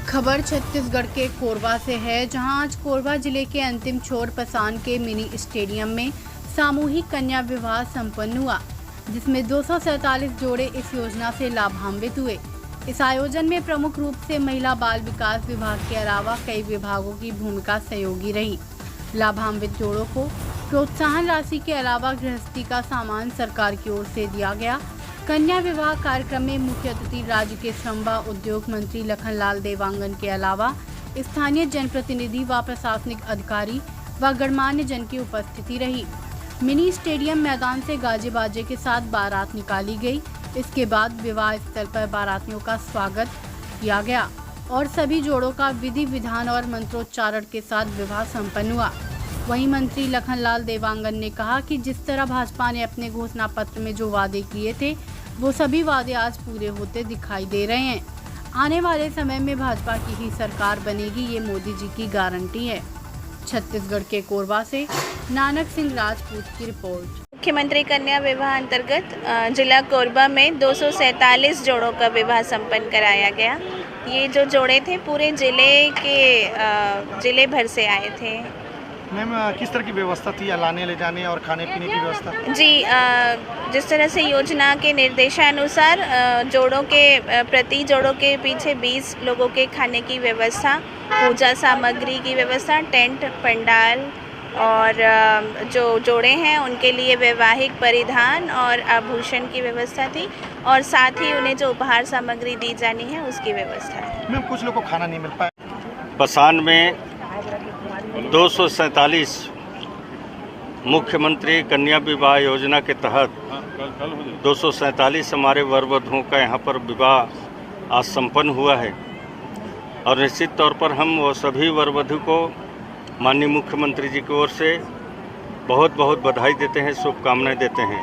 खबर छत्तीसगढ़ के कोरबा से है, जहां आज कोरबा जिले के अंतिम छोर पसान के मिनी स्टेडियम में सामूहिक कन्या विवाह संपन्न हुआ, जिसमें 247 जोड़े इस योजना से लाभान्वित हुए। इस आयोजन में प्रमुख रूप से महिला बाल विकास विभाग के अलावा कई विभागों की भूमिका सहयोगी रही। लाभान्वित जोड़ों को प्रोत्साहन राशि के अलावा गृहस्थी का सामान सरकार की ओर से दिया गया। कन्या विवाह कार्यक्रम में मुख्य अतिथि राज्य के श्रम व उद्योग मंत्री लखनलाल देवांगन के अलावा स्थानीय जनप्रतिनिधि व प्रशासनिक अधिकारी व गणमान्य जन की उपस्थिति रही। मिनी स्टेडियम मैदान से गाजे बाजे के साथ बारात निकाली गई। इसके बाद विवाह स्थल पर बारातियों का स्वागत किया गया और सभी जोड़ों का विधि विधान और मंत्रोच्चारण के साथ विवाह संपन्न हुआ। वहीं मंत्री लखनलाल देवांगन ने कहा कि जिस तरह भाजपा ने अपने घोषणा पत्र में जो वादे किए थे, वो सभी वादे आज पूरे होते दिखाई दे रहे हैं। आने वाले समय में भाजपा की ही सरकार बनेगी, ये मोदी जी की गारंटी है। छत्तीसगढ़ के कोरबा से नानक सिंह राजपूत की रिपोर्ट। मुख्यमंत्री कन्या विवाह अंतर्गत जिला कोरबा में 247 जोड़ों का विवाह संपन्न कराया गया। ये जो जोड़े थे पूरे जिले भर से आए थे। मैम, किस तरह की व्यवस्था थी, लाने ले जाने और खाने पीने की व्यवस्था? जी, जिस तरह से योजना के निर्देशानुसार जोड़ों के पीछे 20 लोगों के खाने की व्यवस्था, पूजा सामग्री की व्यवस्था, टेंट, पंडाल और जो जोड़े हैं उनके लिए वैवाहिक परिधान और आभूषण की व्यवस्था थी और साथ ही उन्हें जो उपहार सामग्री दी जानी है उसकी व्यवस्था है। मैम, कुछ लोगों को खाना नहीं मिल पाया। पसान में 247 मुख्यमंत्री कन्या विवाह योजना के तहत 247 हमारे वर वधुओं का यहाँ पर विवाह आज संपन्न हुआ है और निश्चित तौर पर हम वो सभी वर वधु को माननीय मुख्यमंत्री जी की ओर से बहुत बहुत बधाई देते हैं, शुभकामनाएं देते हैं।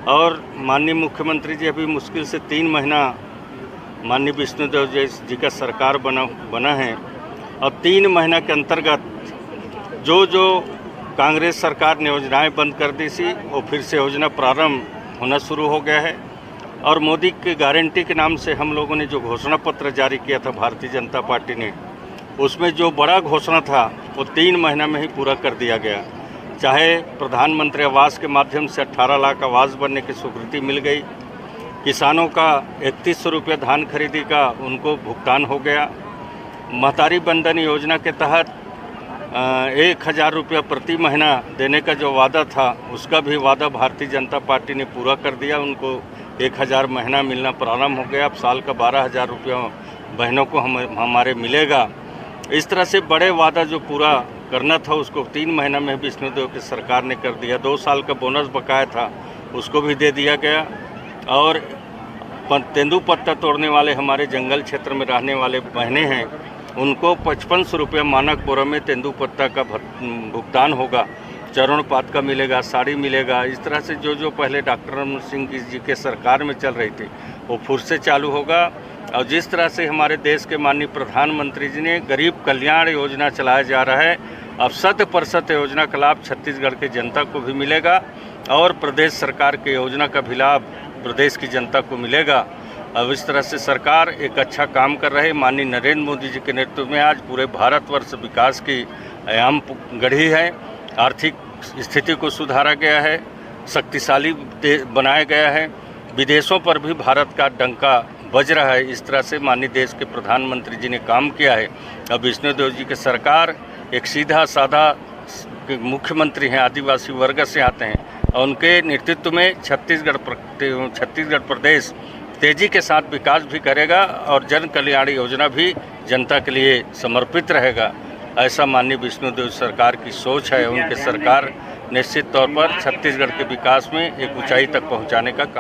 और माननीय मुख्यमंत्री जी अभी मुश्किल से 3 महीना माननीय विष्णुदेव जी का सरकार बना है और 3 महीना के अंतर्गत जो कांग्रेस सरकार ने योजनाएं बंद कर दी थी वो फिर से योजना प्रारंभ होना शुरू हो गया है। और मोदी की गारंटी के नाम से हम लोगों ने जो घोषणा पत्र जारी किया था भारतीय जनता पार्टी ने, उसमें जो बड़ा घोषणा था वो 3 महीना में ही पूरा कर दिया गया। चाहे प्रधानमंत्री आवास के माध्यम से 18 लाख आवास बनने की स्वीकृति मिल गई, किसानों का 3100 रुपये धान खरीदी का उनको भुगतान हो गया, महतारी बंधन योजना के तहत 1000 रुपया प्रति महीना देने का जो वादा था उसका भी वादा भारतीय जनता पार्टी ने पूरा कर दिया। उनको 1000 महीना मिलना प्रारंभ हो गया। अब साल का 12,000 रुपया बहनों को हमारे मिलेगा। इस तरह से बड़े वादा जो पूरा करना था उसको 3 महीना में विष्णुदेव की सरकार ने कर दिया। 2 साल का बोनस बकाया था उसको भी दे दिया गया। और तेंदुपत्ता तोड़ने वाले हमारे जंगल क्षेत्र में रहने वाले बहनें हैं, उनको 5500 रुपये मानक बोरा में तेंदुपत्ता का भुगतान होगा, चरणपात का मिलेगा, साड़ी मिलेगा। इस तरह से जो पहले डॉक्टर रमन सिंह जी के सरकार में चल रही थी वो फिर से चालू होगा। और जिस तरह से हमारे देश के माननीय प्रधानमंत्री जी ने गरीब कल्याण योजना चलाया जा रहा है, अब 100% योजना का लाभ छत्तीसगढ़ की जनता को भी मिलेगा और प्रदेश सरकार के योजना का भी लाभ प्रदेश की जनता को मिलेगा। अब इस तरह से सरकार एक अच्छा काम कर रही है। माननीय नरेंद्र मोदी जी के नेतृत्व में आज पूरे भारतवर्ष विकास की आयाम गढ़ी है। आर्थिक स्थिति को सुधारा गया है, शक्तिशाली बनाया गया है, विदेशों पर भी भारत का डंका बज रहा है। इस तरह से माननीय देश के प्रधानमंत्री जी ने काम किया है। अब विष्णुदेव जी की सरकार एक सीधा साधा मुख्यमंत्री हैं, आदिवासी वर्ग से आते हैं और उनके नेतृत्व में छत्तीसगढ़ प्रदेश तेजी के साथ विकास भी करेगा और जन कल्याण योजना भी जनता के लिए समर्पित रहेगा। ऐसा माननीय विष्णुदेव सरकार की सोच है। उनकी सरकार निश्चित तौर पर छत्तीसगढ़ के विकास में एक ऊंचाई तक पहुंचाने का काम